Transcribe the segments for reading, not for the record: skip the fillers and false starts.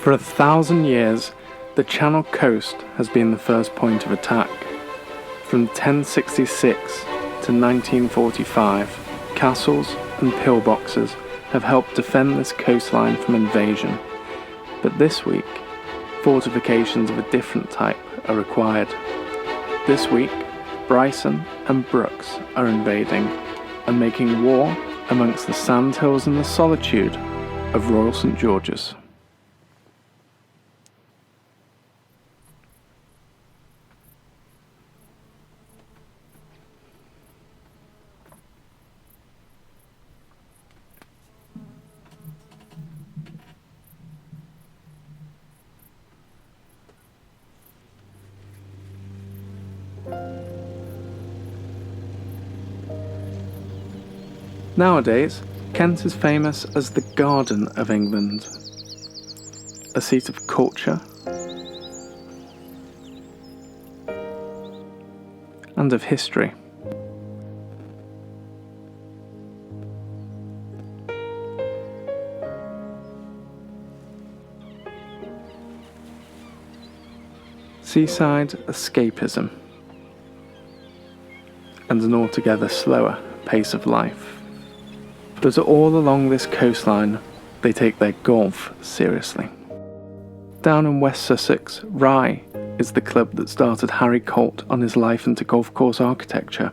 For 1,000 years, the Channel coast has been the first point of attack. From 1066 to 1945, castles and pillboxes have helped defend this coastline from invasion. But this week, fortifications of a different type are required. This week, Bryson and Brooks are invading and making war amongst the sandhills and the solitude of Royal St George's. Nowadays, Kent is famous as the Garden of England, a seat of culture and of history. Seaside escapism and an altogether slower pace of life. But all along this coastline, they take their golf seriously. Down in West Sussex, Rye is the club that started Harry Colt on his life into golf course architecture,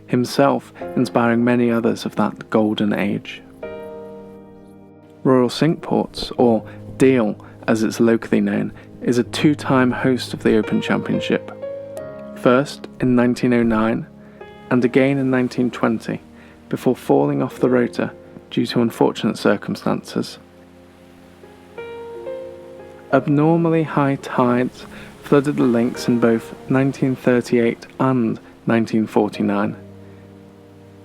himself inspiring many others of that golden age. Royal Cinque Ports, or Deal as it's locally known, is a two-time host of the Open Championship. First in 1909 and again in 1920, before falling off the rota due to unfortunate circumstances. Abnormally high tides flooded the links in both 1938 and 1949,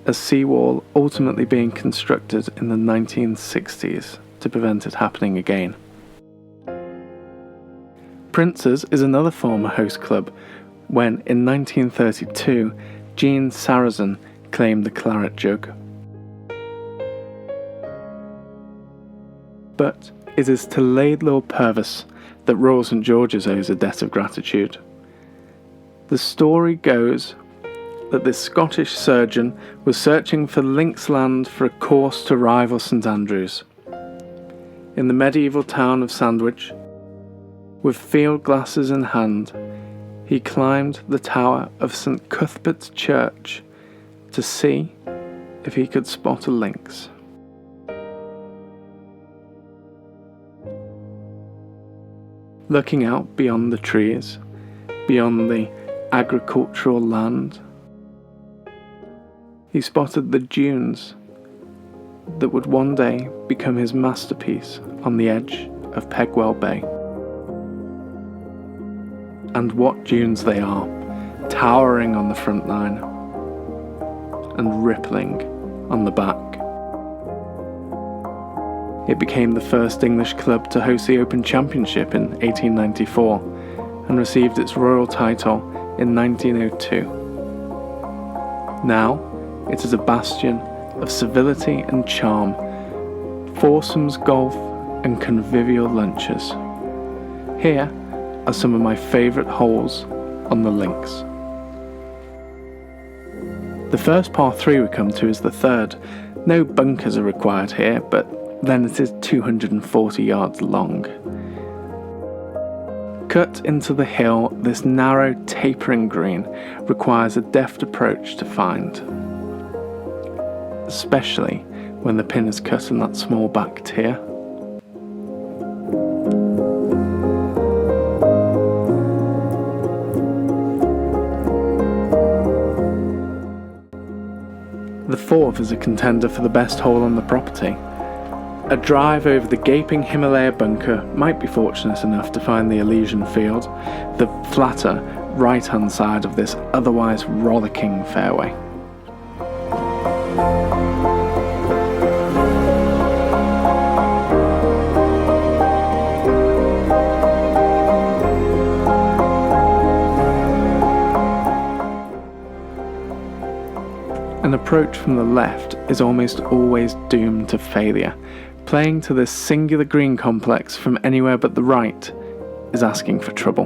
a seawall ultimately being constructed in the 1960s to prevent it happening again. Prince's is another former host club when, in 1932, Jean Sarrazin claimed the claret jug. But it is to Laidlaw Purvis that Royal St George's owes a debt of gratitude. The story goes that this Scottish surgeon was searching for Linksland for a course to rival St Andrews. In the medieval town of Sandwich, with field glasses in hand, he climbed the tower of St Cuthbert's Church to see if he could spot a lynx. Looking out beyond the trees, beyond the agricultural land, he spotted the dunes that would one day become his masterpiece on the edge of Pegwell Bay. And what dunes they are, towering on the front line and rippling on the back. It became the first English club to host the Open Championship in 1894 and received its royal title in 1902. Now, it is a bastion of civility and charm, foursomes golf and convivial lunches. Here are some of my favourite holes on the links. The first par 3 we come to is the third. No bunkers are required here, but then it is 240 yards long. Cut into the hill, this narrow tapering green requires a deft approach to find, especially when the pin is cut in that small back tier. The fourth is a contender for the best hole on the property. A drive over the gaping Himalaya bunker might be fortunate enough to find the Elysian field, the flatter right-hand side of this otherwise rollicking fairway. An approach from the left is almost always doomed to failure, Playing to this singular green complex from anywhere but the right is asking for trouble.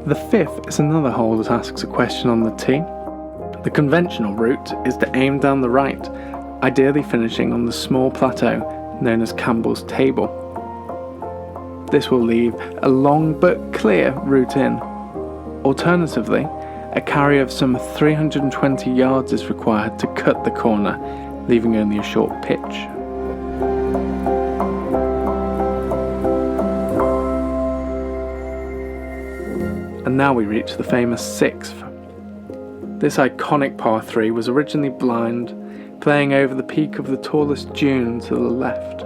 The fifth is another hole that asks a question on the tee. The conventional route is to aim down the right, ideally finishing on the small plateau known as Campbell's Table. This will leave a long but clear route in. Alternatively, a carry of some 320 yards is required to cut the corner, leaving only a short pitch. And now we reach the famous sixth. This iconic par 3 was originally blind, playing over the peak of the tallest dune to the left.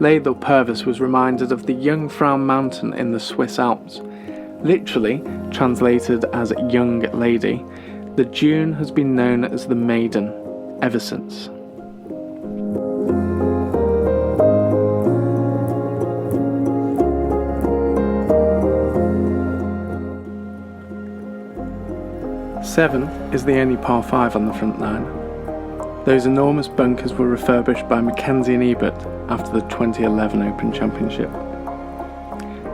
Laidlaw Purvis was reminded of the Jungfrau Mountain in the Swiss Alps. Literally translated as young lady, the dune has been known as the Maiden ever since. Seventh is the only par 5 on the front nine. Those enormous bunkers were refurbished by Mackenzie and Ebert after the 2011 Open Championship.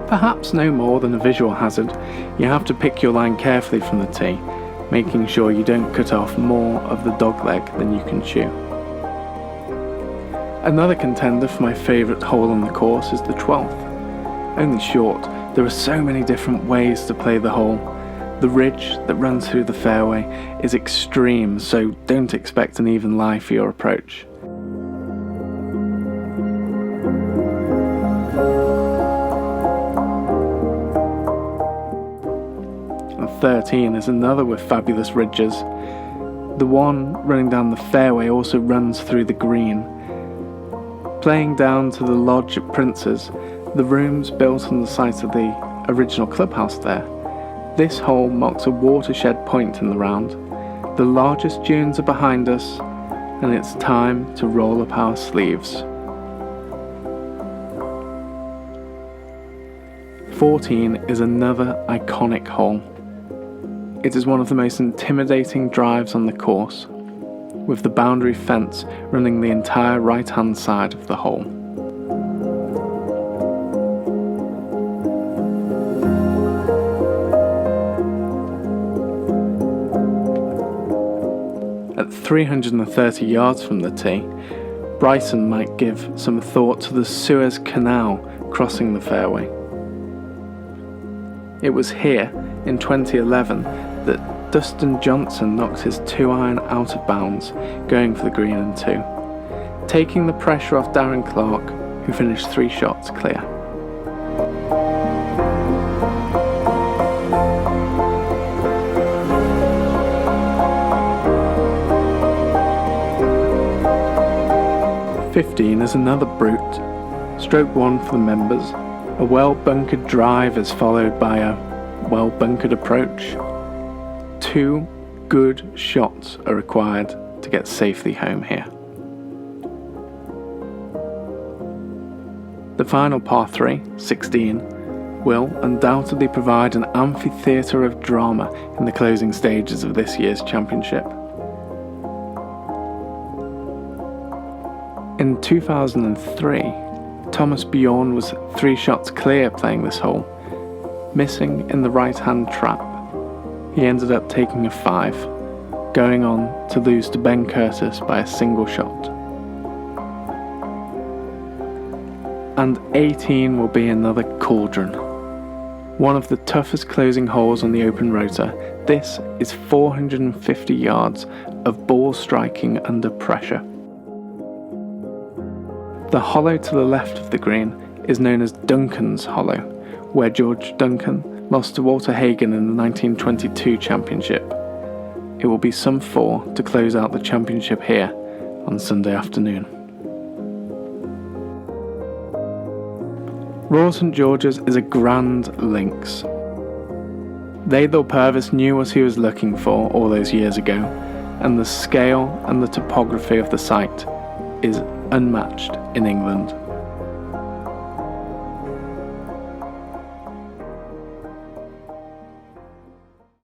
Perhaps no more than a visual hazard, you have to pick your line carefully from the tee, making sure you don't cut off more of the dogleg than you can chew. Another contender for my favourite hole on the course is the 12th. Only short, there are so many different ways to play the hole. The ridge that runs through the fairway is extreme, so don't expect an even lie for your approach. And 13 is another with fabulous ridges. The one running down the fairway also runs through the green. Playing down to the lodge at Prince's, the rooms built on the site of the original clubhouse there. This hole marks a watershed point in the round. The largest dunes are behind us, and it's time to roll up our sleeves. 14 is another iconic hole. It is one of the most intimidating drives on the course, with the boundary fence running the entire right-hand side of the hole. At 330 yards from the tee, Bryson might give some thought to the Suez Canal crossing the fairway. It was here, in 2011, that Dustin Johnson knocked his 2-iron out of bounds, going for the green and 2, taking the pressure off Darren Clarke, who finished 3 shots clear. '15 is another brute. Stroke 1 for the members. A well-bunkered drive is followed by a well-bunkered approach. 2 good shots are required to get safely home here. The final par 3, 16, will undoubtedly provide an amphitheatre of drama in the closing stages of this year's championship. In 2003, Thomas Bjorn was 3 shots clear playing this hole, missing in the right-hand trap. He ended up taking a 5, going on to lose to Ben Curtis by a single shot. And 18 will be another cauldron. One of the toughest closing holes on the open rota, this is 450 yards of ball striking under pressure. The hollow to the left of the green is known as Duncan's Hollow, where George Duncan lost to Walter Hagen in the 1922 championship. It will be some 4 to close out the championship here on Sunday afternoon. Royal St George's is a grand links. Laidlaw Purvis knew what he was looking for all those years ago, and the scale and the topography of the site is unmatched in England.